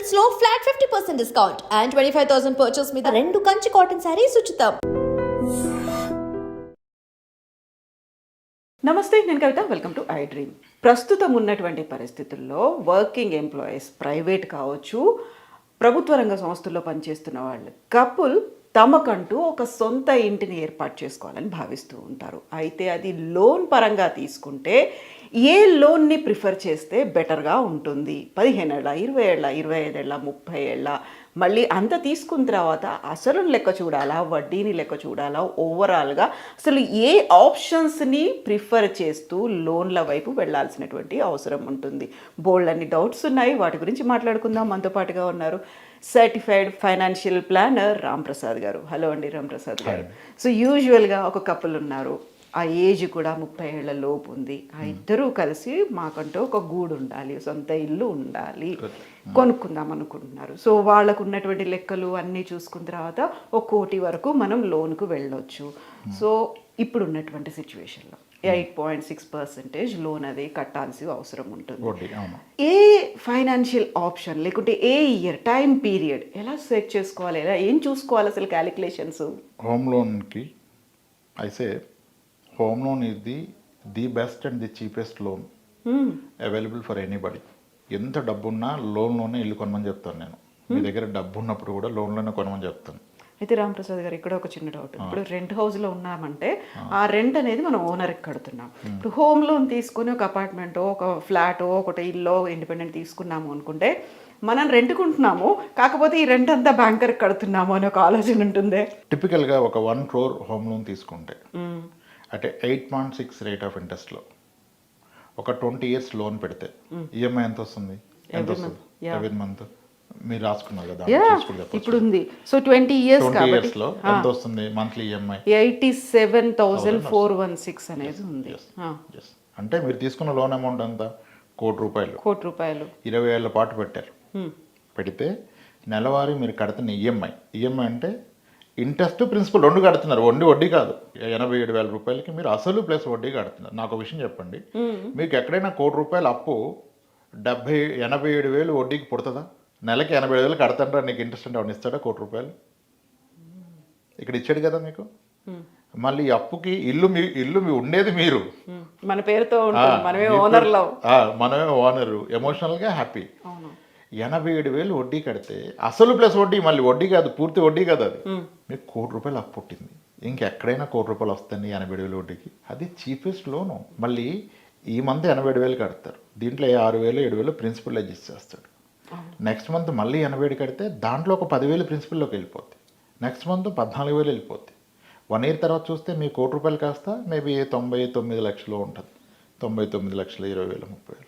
Trends లో flat 50% discount and 25,000 purchase మీద 2 Kanchi cotton saris ఉచితం. నమస్తే, నేను Kavitha. Welcome to I dream. ప్రస్తుతం ఉన్నటువంటి పరిస్థితుల్లో వర్కింగ్ ఎంప్లాయీస్, ప్రైవేట్ కావచ్చు, ప్రభుత్వ రంగ సంస్థల్లో పనిచేస్తున్న వాళ్ళు కపుల్ తమకంటూ ఒక సొంత ఇంటిని ఏర్పాటు చేసుకోవాలని భావిస్తూ ఉంటారు. అయితే అది లోన్ పరంగా తీసుకుంటే ఏ లోన్ని ప్రిఫర్ చేస్తే బెటర్గా ఉంటుంది? 15 ఏళ్ళ, 20 ఏళ్ళ, 25 ఏళ్ళ, 30 ఏళ్ళ, మళ్ళీ అంత తీసుకున్న తర్వాత అసలు లెక్క చూడాలా, వడ్డీని లెక్క చూడాలా, ఓవరాల్గా అసలు ఏ ఆప్షన్స్ని ప్రిఫర్ చేస్తూ లోన్ల వైపు వెళ్ళాల్సినటువంటి అవసరం ఉంటుంది? బోల్డ్ అన్ని డౌట్స్ ఉన్నాయి, వాటి గురించి మాట్లాడుకుందాం. మనతో పాటుగా ఉన్నారు certified financial planner Ram Prasad గారు. హలో అండి రామ్ ప్రసాద్ గారు. సో యూజువల్గా ఒక కపుల్ ఉన్నారు, ఆ ఏజ్ కూడా 30 ఏళ్ల లోపు ఉంది. ఆ ఇద్దరూ కలిసి మాకంటూ ఒక గూడు ఉండాలి, సొంత ఇల్లు ఉండాలి, కొనుక్కుందాం అనుకుంటున్నారు. సో వాళ్ళకు ఉన్నటువంటి లెక్కలు అన్నీ చూసుకున్న తర్వాత 1 కోటి వరకు మనం లోన్కు వెళ్ళొచ్చు. సో ఇప్పుడు ఉన్నటువంటి సిచ్యువేషన్లో 8.6% లోన్ అది కట్టాల్సి అవసరం ఉంటుంది. ఏ ఫైనాన్షియల్ ఆప్షన్ లేకుంటే ఏ ఇయర్ టైం పీరియడ్ ఎలా సెట్ చేసుకోవాలి, ఎలా ఏం చూసుకోవాలి అసలు క్యాలిక్యులేషన్స్? హోమ్ లోన్కి అయితే home loan is the best and the cheapest loan available for anybody. ఎంత డబ్బున్నా లోన్లోనే ఇల్లు కొనమని చెప్తాను నేను. మీ దగ్గర డబ్బు ఉన్నప్పుడు కూడా లోన్లోనే కొనమని చెప్తాను. అయితే రామప్రసాద్ గారు, ఇక్కడ ఒక చిన్న డౌట్. ఇప్పుడు రెంట్ హౌస్లో ఉన్నామంటే ఆ రెంట్ అనేది మనం ఓనర్కి కడుతున్నాం. ఇప్పుడు హోమ్ లోన్ తీసుకుని ఒక అపార్ట్మెంటో, ఒక ఫ్లాటో, ఒకటి ఇల్లు ఇండిపెండెంట్ తీసుకున్నాము అనుకుంటే మనం రెంట్కుంటున్నాము, కాకపోతే ఈ రెంట్ అంతా బ్యాంకర్కి కడుతున్నాము అనే ఒక ఆలోచన ఉంటుంది. టిపికల్గా ఒక 1 crore హోమ్ లోన్ తీసుకుంటే అంటే 8.6 రేట్ ఆఫ్ ఇంట్రెస్ట్లో ఒక 20 years లోన్ పెడితే ఈఎంఐ ఎంత వస్తుంది? ఎవ్రీ మంత్ మీరు రాసుకున్నారు కదా, ఇప్పుడు ఉంది. సో 20 years కాబట్టి ఎంత వస్తుంది మంత్లీ ఈఎంఐ? 87,416 అనేది ఉంది. అంటే మీరు తీసుకున్న లోన్ అమౌంట్ ఎంత? 1 కోటి రూపాయలు. 20 ఏళ్ల పాటు పెట్టారు. పెడితే నెలవారీ మీరు కడుతున్న ఈఎంఐ అంటే ఇంట్రెస్ట్ ప్రిన్సిపల్ 2 కడుతున్నారు, వడ్డీ కాదు. 87,000 రూపాయలకి మీరు అసలు ప్లస్ వడ్డీ కడుతున్నారు. నాకు ఒక విషయం చెప్పండి, మీకు ఎక్కడైనా 1 కోటి రూపాయలు అప్పు 87,000 వడ్డీకి పుడుతుందా? నెలకి 87,000 కడతాండ్రా, నీకు ఇంట్రెస్ట్ అంటే అవును ఇస్తాడా? 1 కోటి రూపాయలు ఇక్కడ ఇచ్చాడు కదా మీకు. మళ్ళీ అప్పుకి ఇల్లు మీ ఉండేది మీరు, మన పేరుతో మనమే ఓనరు, ఎమోషనల్గా హ్యాపీ. 87,000 వడ్డీ కడితే అసలు ప్లస్ వడ్డీ, మళ్ళీ వడ్డీ కాదు, పూర్తి వడ్డీ కాదు, అది మీకు 1 కోటి రూపాయలు అప్పు పుట్టింది. ఇంకెక్కడైనా 1 కోటి రూపాయలు వస్తాయి 87,000 వడ్డీకి. అది చీపెస్ట్ లోను. మళ్ళీ ఈ మంత్ 87,000 కడతారు, దీంట్లో 6,000 7,000 ప్రిన్సిపల్ అడ్జస్ట్ చేస్తాడు. నెక్స్ట్ మంత్ మళ్ళీ 87,000 కడితే దాంట్లో ఒక 10,000 ప్రిన్సిపల్లోకి వెళ్ళిపోద్ది. నెక్స్ట్ మంత్ 14,000 వెళ్ళిపోద్ది. 1 year తర్వాత చూస్తే మీ 1 కోటి రూపాయలు కాస్త మేబీ 99 లక్షలు ఉంటుంది. 99,20,000 30,000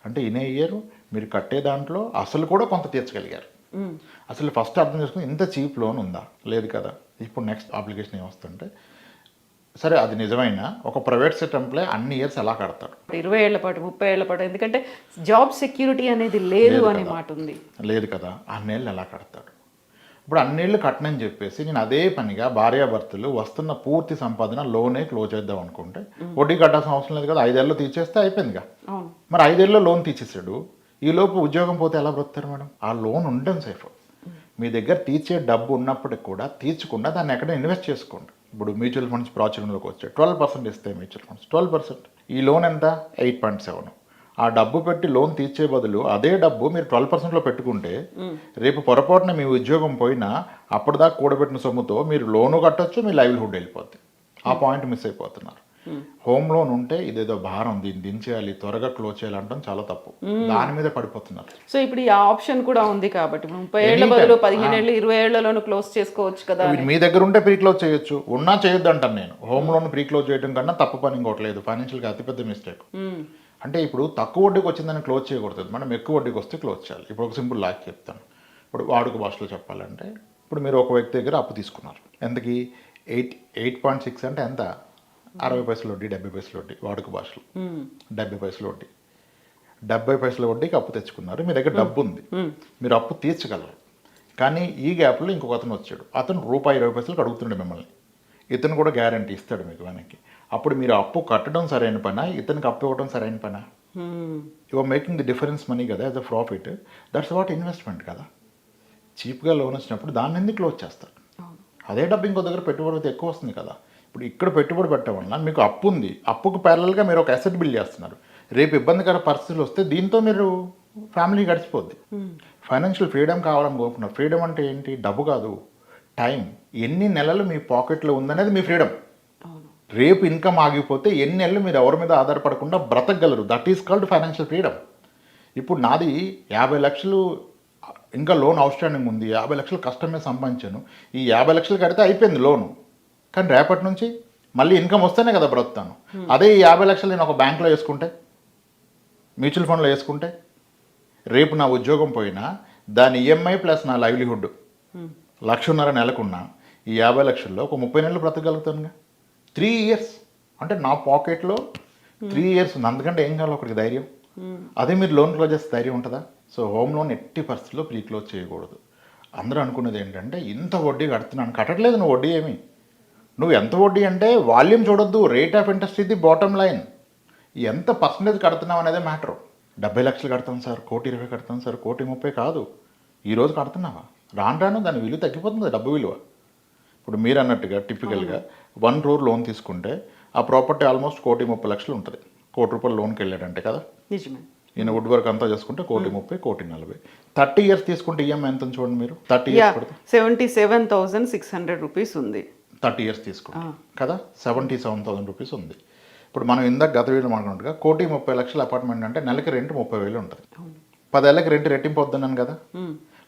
అంటే ఇన్ ఏ ఇయర్ మీరు కట్టే దాంట్లో అసలు కూడా కొంత తీర్చగలిగారు. అసలు ఫస్ట్ అర్థం చేసుకుని ఇంత చీప్ లోన్ ఉందా? లేదు కదా. ఇప్పుడు నెక్స్ట్ అప్లికేషన్ ఏమొస్తుంటే, సరే అది నిజమైనా ఒక ప్రైవేట్ సెక్టర్ అన్ని ఇయర్స్ ఎలా కడతాడు? 20 ఏళ్ల పాటు, 30 ఏళ్ల పాటు, ఎందుకంటే జాబ్ సెక్యూరిటీ అనేది లేదు అనే మాట ఉంది. లేదు కదా, అన్నేళ్ళు ఎలా కడతాడు? ఇప్పుడు అన్నేళ్ళు కట్టనని చెప్పేసి నేను అదే పనిగా భార్యాభర్తలు వస్తున్న పూర్తి సంపాదన లోనే క్లోజ్ చేద్దాం అనుకుంటే వడ్డీ కట్టాల్సిన అవసరం లేదు కదా, 5 ఏళ్ళు తీర్చేస్తే అయిపోయిందిగా. మరి 5 ఏళ్ళలో లోన్ తీసేసాడు, ఈ లోపు ఉద్యోగం పోతే ఎలా బ్రతుకుతారు మేడం? ఆ లోన్ ఉండడం సేఫ్. మీ దగ్గర తీర్చే డబ్బు ఉన్నప్పటికి కూడా తీర్చకుండా దాన్ని ఎక్కడ ఇన్వెస్ట్ చేసుకోండి. ఇప్పుడు మ్యూచువల్ ఫండ్స్ ప్రాచుర్యంలోకి వచ్చాయి, 12% ఇస్తాయి మ్యూచువల్ ఫండ్స్. 12%. ఈ లోన్ ఎంత? 8.7. ఆ డబ్బు పెట్టి లోన్ తీర్చే బదులు అదే డబ్బు మీరు 12%లో పెట్టుకుంటే రేపు పొరపాటున మీ ఉద్యోగం పోయినా అప్పటిదాకా కూడబెట్టిన సొమ్ముతో మీరు లోను కట్టొచ్చు, మీ లైవ్లీహుడ్ వెళ్ళిపోద్ది. ఆ పాయింట్ మిస్ అయిపోతున్నారు. హోమ్ లోన్ ఉంటే ఇదేదో భారం, దీన్ని దించేయాలి, త్వరగా క్లోజ్ చేయాలి అంటాం చాలా తప్పు. దాని మీద పడిపోతున్నారు. సో ఇప్పుడు ఈ ఆప్షన్ కూడా ఉంది కాబట్టి 30 ఏళ్ల బదులు 15 ఏళ్ళు 20 ఏళ్లలోనూ క్లోజ్ చేసుకోవచ్చు కదా. మీ దగ్గర ఉంటే ప్రీ క్లోజ్ చేయొచ్చు, ఉన్నా చేయొద్దు అంటాను నేను. హోమ్ లోన్ ప్రీ క్లోజ్ చేయడం కన్నా తప్పు పని ఇంకోట్లేదు. ఫైనాన్షియల్గా అతిపెద్ద మిస్టేక్. అంటే ఇప్పుడు తక్కువ వడ్డీకి వచ్చిందని క్లోజ్ చేయకూడదు, మనం ఎక్కువ వడ్డీకి వస్తే క్లోజ్ చేయాలి. ఇప్పుడు ఒక సింపుల్ లాక్ చెప్తాను. ఇప్పుడు వాడుక భాషలో చెప్పాలంటే, ఇప్పుడు మీరు ఒక వ్యక్తి దగ్గర అప్పు తీసుకున్నారు, ఎంతకి 8.6 అంటే ఎంత? 60 పైసలు వడ్డీ, 70 పైసలు వడ్డీ. వాడుక భాషలో 70 పైసలు వడ్డీ. 70 పైసల వడ్డీకి అప్పు తెచ్చుకున్నారు, మీ దగ్గర డబ్బు ఉంది, మీరు అప్పు తీర్చగలరు. కానీ ఈ గ్యాప్లో ఇంకొక అతను వచ్చాడు, అతను ₹20 అడుగుతుండే మిమ్మల్ని. ఇతను కూడా గ్యారంటీ ఇస్తాడు మీకు వెనక్కి. అప్పుడు మీరు అప్పు కట్టడం సరైన పనా, ఇతనికి అప్పు ఇవ్వడం సరైన పనా? You are making the difference money కదా as a profit. That's what investment కదా. చీప్గా లోన్ వచ్చినప్పుడు దాన్ని ఎందుకు క్లోజ్ చేస్తారు? అదే డబ్బు ఇంకో దగ్గర పెట్టుబడి అయితే ఎక్కువ వస్తుంది కదా. ఇప్పుడు ఇక్కడ పెట్టుబడి పెట్టడం వల్ల మీకు అప్పు ఉంది, అప్పుకు ప్యారలల్గా మీరు ఒక అసెట్ బిల్డ్ చేస్తున్నారు. రేపు ఇబ్బందికర పరిస్థితులు వస్తే దీంతో మీరు ఫ్యామిలీ గడిచిపోద్ది. ఫైనాన్షియల్ ఫ్రీడమ్ కావాలని కోరుకున్నారు. ఫ్రీడమ్ అంటే ఏంటి? డబ్బు కాదు, టైం. ఎన్ని నెలలు మీ పాకెట్లో ఉందనేది మీ ఫ్రీడమ్. రేపు ఇన్కమ్ ఆగిపోతే ఎన్ని నెలలు మీరు ఎవరి మీద ఆధారపడకుండా బ్రతకగలరు. That is called financial freedom. ఇప్పుడు నాది 50 లక్షలు ఇంకా లోన్ అవుట్స్టాండింగ్ ఉంది, 50 లక్షలు కష్టమే సంపాదించాను, ఈ 50 లక్షలు కడితే అయిపోయింది లోను. కానీ రేపటి నుంచి మళ్ళీ ఇన్కమ్ వస్తేనే కదా బ్రతుకుతాను. అదే ఈ 50 లక్షలు నేను ఒక బ్యాంక్లో వేసుకుంటే, మ్యూచువల్ ఫండ్లో వేసుకుంటే, రేపు నా ఉద్యోగం పోయినా దాని ఈఎంఐ ప్లస్ నా లైవ్లీహుడ్ 1,50,000 నెలకున్నా ఈ 50 లక్షల్లో ఒక 30 నెలలు బ్రతకగలుగుతానుగా. 3 ఇయర్స్ అంటే నా పాకెట్లో 3 ఇయర్స్ ఉంది. అందుకంటే ఏం కావాలి ఒకరికి ధైర్యం. అదే మీరు లోన్ క్లోజ్ చేస్తే ధైర్యం ఉంటుందా? సో హోమ్ లోన్ ఎట్టి పరిస్థితుల్లో ప్రీ క్లోజ్ చేయకూడదు. అందరూ అనుకునేది ఏంటంటే ఇంత వడ్డీ కడుతున్నాను. కట్టట్లేదు నువ్వు వడ్డీ ఏమి. నువ్వు ఎంత వడ్డీ అంటే వాల్యూమ్ చూడొద్దు, రేట్ ఆఫ్ ఇంట్రెస్ట్ ఇది బాటమ్ లైన్. ఎంత పర్సంటేజ్ కడుతున్నావు అనేది మ్యాటర్. 70 లక్షలు కడతాం సార్, 1,20,00,000 కడతాం సార్, 1,30,00,000 కాదు. ఈరోజు కడుతున్నావా? రాను దాని విలువ తగ్గిపోతుంది, డబ్బు విలువ. ఇప్పుడు మీరు అన్నట్టుగా టిపికల్గా 1 crore లోన్ తీసుకుంటే ఆ ప్రాపర్టీ ఆల్మోస్ట్ 1,30,00,000 ఉంటుంది. 1 కోటి రూపాయలు లోన్కి వెళ్ళాడంటే కదా. నిజమే. ఈయన వుడ్ వర్క్ అంతా చేసుకుంటే 1,30,00,000, 1,40,00,000. 30 ఇయర్స్ తీసుకుంటే ఈఎంఐ ఎంత చూడండి మీరు. 30 ఇయర్స్ పడితే 77,600 రూపీస్ ఉంది. 30 ఇయర్స్ తీసుకుంటే కదా 77,000 రూపీస్ ఉంది. ఇప్పుడు మనం ఇందాక గత వీడియో మాట్లాడుకుంటుగా 1,30,00,000 అపార్ట్మెంట్ అంటే నెలకి రెంట్ 30,000 ఉంటుంది. 10 ఏళ్ళకి రెంట్ రెట్టింపు వద్దన్నాను కదా.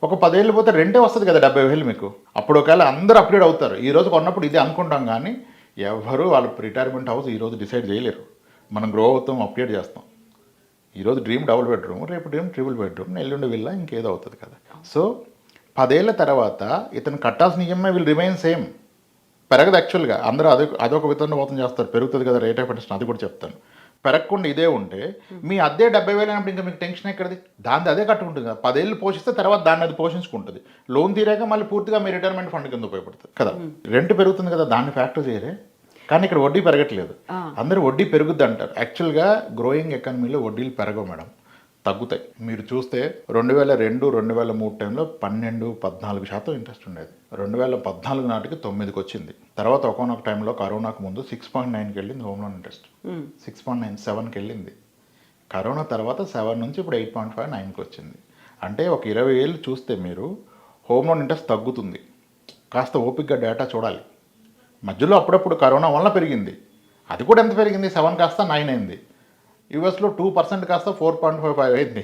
ఒక 10 ఏళ్ళు పోతే రెంటే వస్తుంది కదా 70,000 మీకు. అప్పుడు ఒకవేళ అందరూ అప్గ్రేడ్ అవుతారు. ఈ రోజు కొన్నప్పుడు ఇది అనుకుంటాం కానీ ఎవరు వాళ్ళ రిటైర్మెంట్ హౌస్ ఈరోజు డిసైడ్ చేయలేరు. మనం గ్రో అవుతాం, అప్గ్రేడ్ చేస్తాం. ఈరోజు డ్రీమ్ డబుల్ బెడ్రూమ్, రేపు డ్రీమ్ ట్రిపుల్ బెడ్రూమ్, ఎల్లుండి విల్లా, ఇంకేదో అవుతుంది కదా. సో 10 ఏళ్ళ తర్వాత ఇతను కట్టాల్సిన ఈఎంఐ విల్ రిమైన్ సేమ్, పెరగదు. యాక్చువల్గా అందరూ అదొక విధంగా మోసం చేస్తారు, పెరుగుతుంది కదా రేట్ ఆఫ్ ఇంట్రెస్ట్, అది కూడా చెప్తాను. పెరగకుండా ఇదే ఉంటే మీ అదే 70,000 అయినప్పుడు ఇంకా మీకు టెన్షన్ ఎక్కడిది? దాన్ని అదే కట్టుకుంటుంది కదా. 10 ఏళ్ళు పోషిస్తే తర్వాత దాన్ని అది పోషించుకుంటుంది. లోన్ తీరాక మళ్ళీ పూర్తిగా మీ రిటైర్మెంట్ ఫండ్ కింద ఉపయోగపడుతుంది కదా. రెంట్ పెరుగుతుంది కదా, దాన్ని ఫ్యాక్టర్ చేయరే. కానీ ఇక్కడ వడ్డీ పెరగట్లేదు. అందరూ వడ్డీ పెరుగుద్ది అంటారు. యాక్చువల్గా గ్రోయింగ్ ఎకానమీలో వడ్డీలు పెరగవు మేడం, తగ్గుతాయి. మీరు చూస్తే 2002, 2003 టైంలో 12-14% ఇంట్రెస్ట్ ఉండేది. 2014 నాటికి 9కి వచ్చింది. తర్వాత ఒకనొక టైంలో కరోనాకు ముందు 6.9కి వెళ్ళింది హోమ్ లోన్ ఇంట్రెస్ట్. 6.9, 7కి వెళ్ళింది. కరోనా తర్వాత 7 నుంచి ఇప్పుడు 8.5, 9కి వచ్చింది. అంటే ఒక 20 ఏళ్ళు చూస్తే మీరు హోమ్ లోన్ ఇంట్రెస్ట్ తగ్గుతుంది. కాస్త ఓపిక్గా డేటా చూడాలి. మధ్యలో అప్పుడప్పుడు కరోనా వల్ల పెరిగింది. అది కూడా ఎంత పెరిగింది? 7 కాస్త 9 అయింది. యూఎస్లో 2% కాస్త 4.55 అయింది.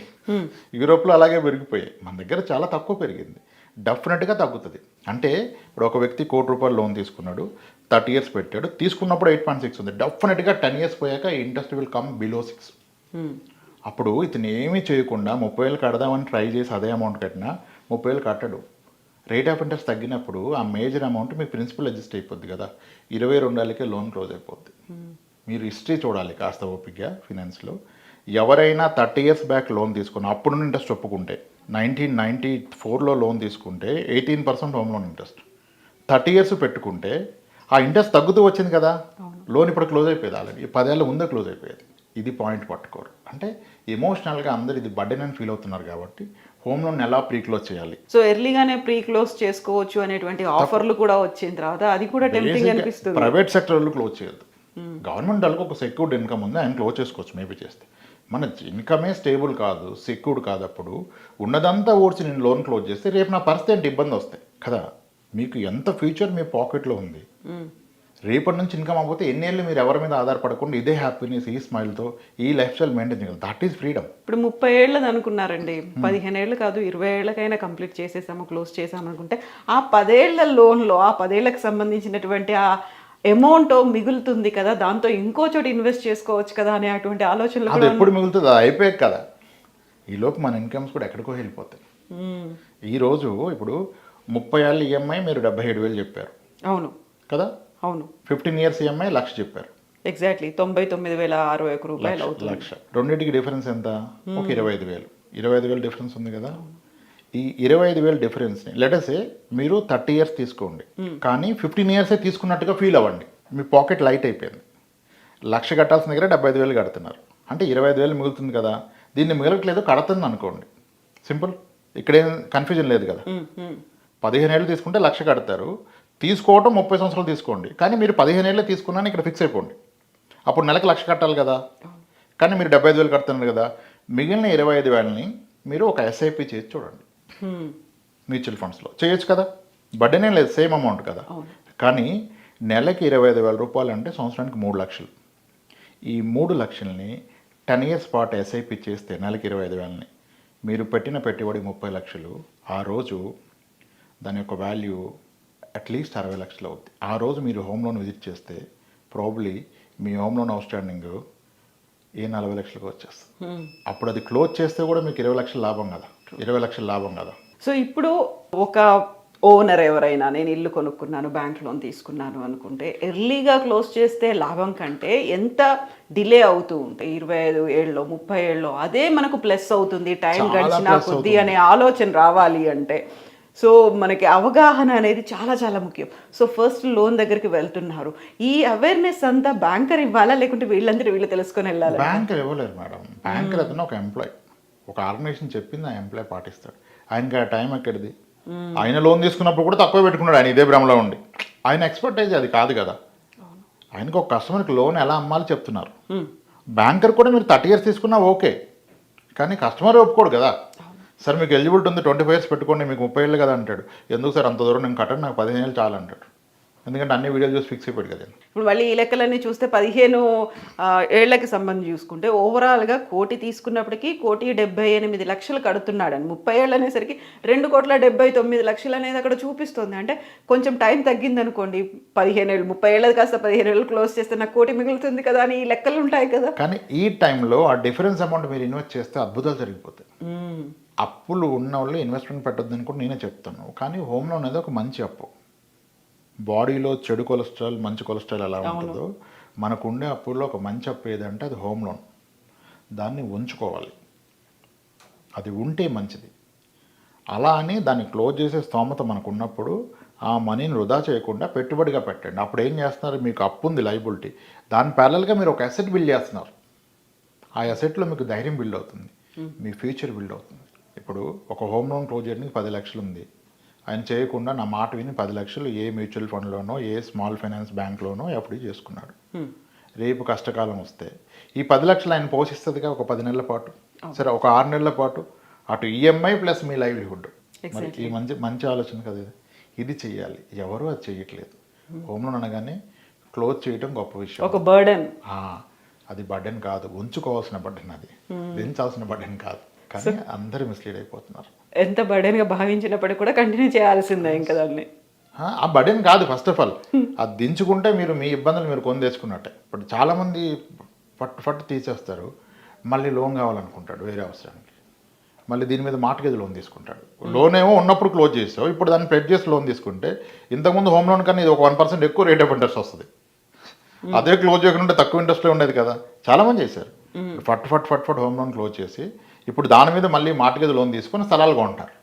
యూరోప్లో అలాగే పెరిగిపోయాయి. మన దగ్గర చాలా తక్కువ పెరిగింది. డెఫినెట్గా తగ్గుతుంది. అంటే ఇప్పుడు ఒక వ్యక్తి 1 కోటి రూపాయలు లోన్ తీసుకున్నాడు, 30 ఇయర్స్ పెట్టాడు, తీసుకున్నప్పుడు 8.6 ఉంది. డెఫినెట్గా 10 ఇయర్స్ పోయాక ఇంట్రెస్ట్ విల్ కమ్ బిలో 6. అప్పుడు ఇతను ఏమీ చేయకుండా 30,000 కడదామని ట్రై చేసి అదే అమౌంట్ కట్టినా 30,000 కట్టడు. రేట్ ఆఫ్ ఇంట్రెస్ట్ తగ్గినప్పుడు ఆ మేజర్ అమౌంట్ మీ ప్రిన్సిపల్ అడ్జస్ట్ అయిపోద్ది కదా. 22 ఏళ్ళకే లోన్ క్లోజ్ అయిపోద్ది. మీరు హిస్టరీ చూడాలి కాస్త ఓపిక్గా ఫినాన్స్లో. ఎవరైనా 30 ఇయర్స్ బ్యాక్ లోన్ తీసుకున్న అప్పుడు ఇంట్రెస్ట్ ఒప్పుకుంటే 1994లో లోన్ తీసుకుంటే 18% హోమ్ లోన్ ఇంట్రెస్ట్. 30 ఇయర్స్ పెట్టుకుంటే ఆ ఇంట్రెస్ట్ తగ్గుతూ వచ్చింది కదా. లోన్ ఇప్పుడు క్లోజ్ అయిపోయేది. ఆల్రెడీ 10 ఏళ్ళ ముందే క్లోజ్ అయిపోయేది. ఇది పాయింట్ పట్టుకోరు. అంటే ఎమోషనల్గా అందరు ఇది బర్డెన్ అని ఫీల్ అవుతున్నారు కాబట్టి హోమ్ లోన్ ఎలా ప్రీ క్లోజ్ చేయాలి. సో ఎర్లీగానే ప్రీ క్లోజ్ చేసుకోవచ్చు అనేటువంటి ఆఫర్లు కూడా వచ్చిన తర్వాత అది కూడా టెంప్టింగ్ అనిపిస్తుంది. ప్రైవేట్ సెక్టర్ వాళ్ళు క్లోజ్ చేయొద్దు. గవర్నమెంట్ వాళ్ళకి ఒక సెక్యూర్డ్ ఇన్కమ్ ఉంది, ఆయన క్లోజ్ చేసుకోవచ్చు మేబీ చేస్తే. మన ఇన్కమే స్టేబుల్ కాదు, సెక్యూర్డ్ కాదు. అప్పుడు ఉన్నదంతా ఓడ్చి నేను లోన్ క్లోజ్ చేస్తే రేపు నా పరిస్థితి ఏంటి ఇబ్బంది వస్తాయి కదా. మీకు ఎంత ఫ్యూచర్ మీ పాకెట్లో ఉంది. రేపటి నుంచి ఇన్కమ్ అవ్వకపోతే ఎన్నేళ్ళు మీరు ఎవరి మీద ఆధారపడకుండా ఇదే హ్యాపీనెస్, ఈ స్మైల్తో ఈ లైఫ్ స్టైల్ మెయింటైన్ చేయాలి. That is freedom. ఇప్పుడు 30 ఏళ్ళది అనుకున్నారండి, 15 ఏళ్ళు కాదు 20 ఏళ్ళకైనా కంప్లీట్ చేసేసాము, క్లోజ్ చేసాము అనుకుంటే ఆ 10 ఏళ్ల లోన్లో ఆ 10 ఏళ్ళకి సంబంధించినటువంటి ఆ అమౌంట్ మిగులుతుంది కదా, దాంతో ఇంకో చోట ఇన్వెస్ట్ చేసుకోవచ్చు కదా అనే అటువంటి ఆలోచనలు. అది ఎప్పుడు మిగులుతుంది? అది అయిపోయాక కదా. ఈలోపు మన ఇన్కమ్స్ కూడా ఎక్కడికో వెళ్ళిపోతాయి. ఈరోజు ఇప్పుడు 30 ఏళ్ళ ఈఎంఐ మీరు 77,000 చెప్పారు. అవును కదా. అవును. 15 ఇయర్స్ ఈఎంఐ 1,00,000 చెప్పారు. ఎగ్జాక్ట్లీ 99,061 రూపాయలు అవుతుంది. 1,00,000. రెండింటికి డిఫరెన్స్ ఎంత? ఒక 25,000. 25,000 డిఫరెన్స్ ఉంది కదా. ఈ 25,000 డిఫరెన్స్ని లెటసే మీరు 30 ఇయర్స్ తీసుకోండి, కానీ 15 ఇయర్సే తీసుకున్నట్టుగా ఫీల్ అవ్వండి. మీ పాకెట్ లైట్ అయిపోయింది. 1,00,000 కట్టాల్సిన దగ్గర 75,000 కడుతున్నారు. అంటే 25,000 మిగులుతుంది కదా, దీన్ని మిగలట్లేదు కడుతుంది అనుకోండి, సింపుల్. ఇక్కడేం కన్ఫ్యూజన్ లేదు కదా. 15 ఏళ్ళు తీసుకుంటే 1,00,000 కడతారు, తీసుకోవటం 30 సంవత్సరాలు తీసుకోండి, కానీ మీరు 15 ఏళ్ళే తీసుకున్నాను ఇక్కడ ఫిక్స్ అయిపోండి. అప్పుడు నెలకు 1,00,000 కట్టాలి కదా, కానీ మీరు 75,000 కడుతున్నారు కదా. మిగిలిన 25,000ని మీరు ఒక ఎస్ఐపి చేసి చూడండి, మ్యూచువల్ ఫండ్స్లో చేయొచ్చు కదా, బడ్డేనే లేదు, సేమ్ అమౌంట్ కదా. కానీ నెలకి 25,000 రూపాయలు అంటే సంవత్సరానికి 3 లక్షలు. ఈ 3 లక్షల్ని 10 ఇయర్స్ పాటు ఎస్ఐపి చేస్తే నెలకి 25,000ని మీరు పెట్టిన పెట్టుబడి 30 లక్షలు. ఆ రోజు దాని యొక్క వాల్యూ అట్లీస్ట్ 60 లక్షలు అవుతుంది. ఆ రోజు మీరు హోమ్ లోన్ విజిట్ చేస్తే ప్రాబ్లీ మీ హోమ్ లోన్ అవుట్ స్టాండింగ్ 40 లక్షలకు వచ్చేస్తుంది. అప్పుడు అది క్లోజ్ చేస్తే కూడా మీకు 20 లక్షల లాభం కదా, 20 లక్షల లాభం కదా. సో ఇప్పుడు ఒక ఓనర్ ఎవరైనా నేను ఇల్లు కొనుక్కున్నాను, బ్యాంక్ లోన్ తీసుకున్నాను అనుకుంటే ఎర్లీగా క్లోజ్ చేస్తే లాభం కంటే ఎంత డిలే అవుతూ ఉంటే 25 ఏళ్ళలో 30 ఏళ్ళలో అదే మనకు ప్లస్ అవుతుంది, టైం గడిచినా కొద్దీ అనే ఆలోచన రావాలి అంటే సో మనకి అవగాహన అనేది చాలా చాలా ముఖ్యం. సో ఫస్ట్ లోన్ దగ్గరికి వెళ్తున్నారు, ఈ అవేర్నెస్ అంతా బ్యాంకర్ ఇవ్వాలా లేకుంటే వీళ్ళందరూ వీళ్ళు తెలుసుకొని వెళ్ళాలి? బ్యాంకర్ ఇవ్వలేరు మేడం. బ్యాంకర్ అతను ఒక ఎంప్లాయ్, ఒక ఆర్గనైజేషన్ చెప్పింది ఆ ఎంప్లాయ్ పాటిస్తాడు. ఆయనకి ఆ టైం ఎక్కడిది? ఆయన లోన్ తీసుకున్నప్పుడు కూడా తక్కువ పెట్టుకున్నాడు, ఆయన ఇదే భ్రమలో ఉండి. ఆయన ఎక్స్పర్టైజ్ అది కాదు కదా. ఆయనకు ఒక కస్టమర్కి లోన్ ఎలా అమ్మాలి చెప్తున్నారు. బ్యాంకర్ కూడా మీరు 30 ఇయర్స్ తీసుకున్నా ఓకే, కానీ కస్టమర్ ఒప్పుకోడు కదా. సార్ మీకు ఎలిజిబిలిటీ ఉంది 25 ఇయర్స్ పెట్టుకోండి, మీకు 30 ఏళ్ళు కదా అంటాడు. ఎందుకు సార్ అంత దూరం నేను కట్టను, నాకు 15 ఏళ్ళు చాలు అంటాడు. ఎందుకంటే అన్ని వీడియోలు చూసి ఫిక్స్ అయిపోయాడు కదా. ఇప్పుడు మళ్ళీ ఈ లెక్కలన్నీ చూస్తే 15 ఏళ్లకి సంబంధించి చూసుకుంటే ఓవరాల్గా 1 కోటి తీసుకున్నప్పటికీ 1,78,00,000 కడుతున్నాడని, 30 ఏళ్ళు అనేసరికి 2,79,00,000 అనేది అక్కడ చూపిస్తుంది. అంటే కొంచెం టైం తగ్గింది అనుకోండి, 15 ఏళ్ళు 30 ఏళ్ళది కాస్త 15 ఏళ్ళు క్లోజ్ చేస్తే నాకు 1 కోటి మిగులుతుంది కదా అని ఈ లెక్కలు ఉంటాయి కదా. కానీ ఈ టైంలో ఆ డిఫరెన్స్ అమౌంట్ మీరు ఇన్వెస్ట్ చేస్తే అద్భుతాలు జరిగిపోతాయి. అప్పులు ఉన్న వాళ్ళు ఇన్వెస్ట్మెంట్ పెట్టొద్దని కూడా నేనే చెప్తాను. కానీ హోమ్ లోన్ అనేది ఒక మంచి అప్పు. బాడీలో చెడు కొలెస్ట్రాల్ మంచి కొలెస్ట్రాల్ ఎలా ఉంటుందో మనకు ఉండే అప్పుల్లో ఒక మంచి అప్పు ఏదంటే అది హోమ్ లోన్. దాన్ని ఉంచుకోవాలి, అది ఉంటే మంచిది. అలా అని దాన్ని క్లోజ్ చేసే స్తోమత మనకు ఉన్నప్పుడు ఆ మనీని వృధా చేయకుండా పెట్టుబడిగా పెట్టండి. అప్పుడు ఏం చేస్తున్నారు, మీకు అప్పు ఉంది లైబిలిటీ, దాని ప్యారల్గా మీరు ఒక అసెట్ బిల్డ్ చేస్తున్నారు. ఆ అసెట్లో మీకు ధైర్యం బిల్డ్ అవుతుంది, మీ ఫ్యూచర్ బిల్డ్ అవుతుంది. ఇప్పుడు ఒక హోమ్ లోన్ క్లోజ్ చేయడానికి 10 లక్షలు ఉంది, ఆయన చేయకుండా నా మాట విని 10 లక్షలు ఏ మ్యూచువల్ ఫండ్లోనో ఏ స్మాల్ ఫైనాన్స్ బ్యాంక్లోనో ఎఫ్డీ చేసుకున్నాడు. రేపు కష్టకాలం వస్తే ఈ 10 లక్షలు ఆయన పోషిస్తుందిగా ఒక 10 నెలల పాటు, సరే ఒక 6 నెలల పాటు, అటు ఈఎంఐ ప్లస్ మీ లైవ్లీహుడ్. మరి ఈ మంచి ఆలోచన కదా ఇది చెయ్యాలి. ఎవరు అది చెయ్యట్లేదు. హోమ్ లోన్ అనగానే క్లోజ్ చేయడం గొప్ప విషయం, ఒక బర్డెన్. అది బర్డెన్ కాదు, ఉంచుకోవాల్సిన బర్డెన్, అది దించాల్సిన బర్డెన్ కాదు. కానీ అందరూ మిస్లీడ్ అయిపోతున్నారు. ఎంత బర్డెన్గా భావించినప్పటికీ కూడా కంటిన్యూ చేయాల్సిందే ఇంకా దాన్ని. ఆ బర్డెన్ కాదు, ఫస్ట్ ఆఫ్ ఆల్ అది దించుకుంటే మీరు మీ ఇబ్బందులు మీరు కొని తెచ్చుకున్నట్టే. ఇప్పుడు చాలామంది ఫట్టు తీసేస్తారు, మళ్ళీ లోన్ కావాలనుకుంటాడు వేరే అవసరానికి, మళ్ళీ దీని మీద మార్ట్గేజ్ లోన్ తీసుకుంటాడు. లోన్ ఏమో ఉన్నప్పుడు క్లోజ్ చేసావు, ఇప్పుడు దాన్ని ప్లెడ్జ్ చేసి లోన్ తీసుకుంటే ఇంతకుముందు హోమ్ లోన్ కన్నా ఇది ఒక 1% ఎక్కువ రేట్ ఆఫ్ ఇంట్రెస్ట్ వస్తుంది. అదే క్లోజ్ చేయకుండా తక్కువ ఇంట్రెస్ట్లో ఉండేది కదా. చాలామంది చేశారు, ఫట్ హోమ్ లోన్ క్లోజ్ చేసి ఇప్పుడు దాని మీద మళ్ళీ మార్ట్గేజ్ లోన్ తీసుకొని స్థలాలు కొంటారు.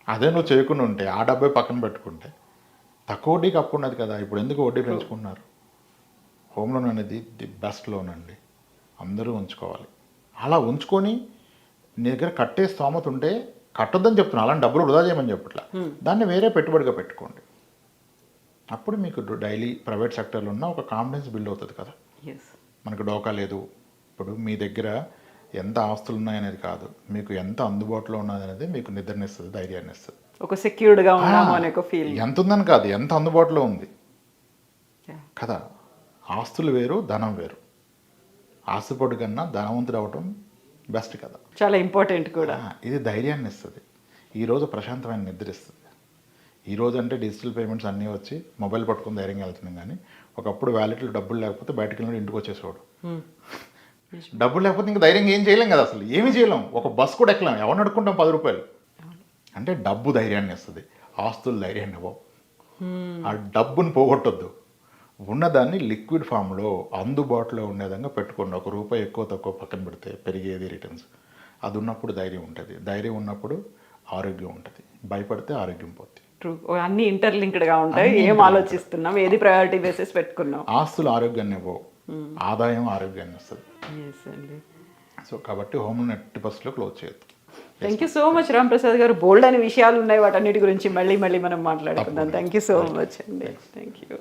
అదే నువ్వు చేయకుండా ఉంటే ఆ డబ్బే పక్కన పెట్టుకుంటే తక్కువ వడ్డీకి అప్పు ఉన్నది కదా. ఇప్పుడు ఎందుకు వడ్డీ పెంచుకున్నారు? హోమ్ లోన్ అనేది ది బెస్ట్ లోన్ అండి, అందరూ ఉంచుకోవాలి. అలా ఉంచుకొని నీ దగ్గర కట్టే స్తోమత ఉంటే కట్టొద్దని చెప్తున్నా, అలాంటి డబ్బులు వృధా చేయమని చెప్పట్లా, దాన్ని వేరే పెట్టుబడిగా పెట్టుకోండి. అప్పుడు మీకు డైలీ ప్రైవేట్ సెక్టర్లో ఉన్న ఒక కాన్ఫిడెన్స్ బిల్డ్ అవుతుంది కదా. మనకు డోకా లేదు. ఇప్పుడు మీ దగ్గర ఎంత ఆస్తులు ఉన్నాయనేది కాదు, మీకు ఎంత అందుబాటులో ఉన్నది అనేది మీకు నిద్రనిస్తుంది, ధైర్యాన్ని ఇస్తుంది. ఒక సెక్యూర్డ్గా ఉన్నాము అనే ఒక ఫీల్. ఎంత ఉందని కాదు, ఎంత అందుబాటులో ఉంది కదా. ఆస్తులు వేరు, ధనం వేరు. ఆస్తుపడు కన్నా ధనవంతుడు అవటం బెస్ట్ కదా, చాలా ఇంపార్టెంట్ కూడా. ఇది ధైర్యాన్ని ఇస్తుంది. ఈరోజు ప్రశాంతమైన నిద్ర ఇస్తుంది. ఈరోజు అంటే డిజిటల్ పేమెంట్స్ అన్నీ వచ్చి మొబైల్ పట్టుకుని ధైర్యంగా వెళ్తున్నాం. కానీ ఒకప్పుడు వ్యాలెట్లో డబ్బులు లేకపోతే బయటకు వెళ్ళి ఇంటికి వచ్చేసేవాడు. డబ్బులు లేకపోతే ఇంకా ధైర్యంగా ఏం చేయలేం కదా, అసలు ఏమీ చేయలేం. ఒక బస్ కూడా ఎక్కలేం, ఎవరు నడుకుంటాం 10 రూపాయలు. అంటే డబ్బు ధైర్యాన్ని ఇస్తుంది, ఆస్తులు ధైర్యాన్ని ఇవ్వవు. ఆ డబ్బును పోగొట్టొద్దు, ఉన్నదాన్ని లిక్విడ్ ఫామ్లో అందుబాటులో ఉండే విధంగా పెట్టుకోండి. ₹1 ఎక్కువ తక్కువ పక్కన పెడితే పెరిగేది రిటర్న్స్. అది ఉన్నప్పుడు ధైర్యం ఉంటుంది, ధైర్యం ఉన్నప్పుడు ఆరోగ్యం ఉంటుంది, భయపడితే ఆరోగ్యం పోతుంది. ట్రూ, అన్ని ఇంటర్లింక్డ్గా ఉంటాయి. ఏం ఆలోచిస్తున్నాం, ఏది ప్రయారిటీ బేసిస్ పెట్టుకున్నాం. ఆస్తులు ఆరోగ్యాన్ని ఇవ్వవు, ఆదాయం ఆరోగ్యాన్ని వస్తుంది. ఎస్ అండి. సో కాబట్టి హోమ్ లోన్ ఎట్టి పరిస్థితుల్లో క్లోజ్ చేయొద్దు. Thank you so much Ram Prasad గారు. బోల్డ్ అనే విషయాలు ఉన్నాయి, వాటన్నిటి గురించి మళ్ళీ మనం మాట్లాడుకుందాం. థ్యాంక్ యూ సో మచ్ అండి. Thank you.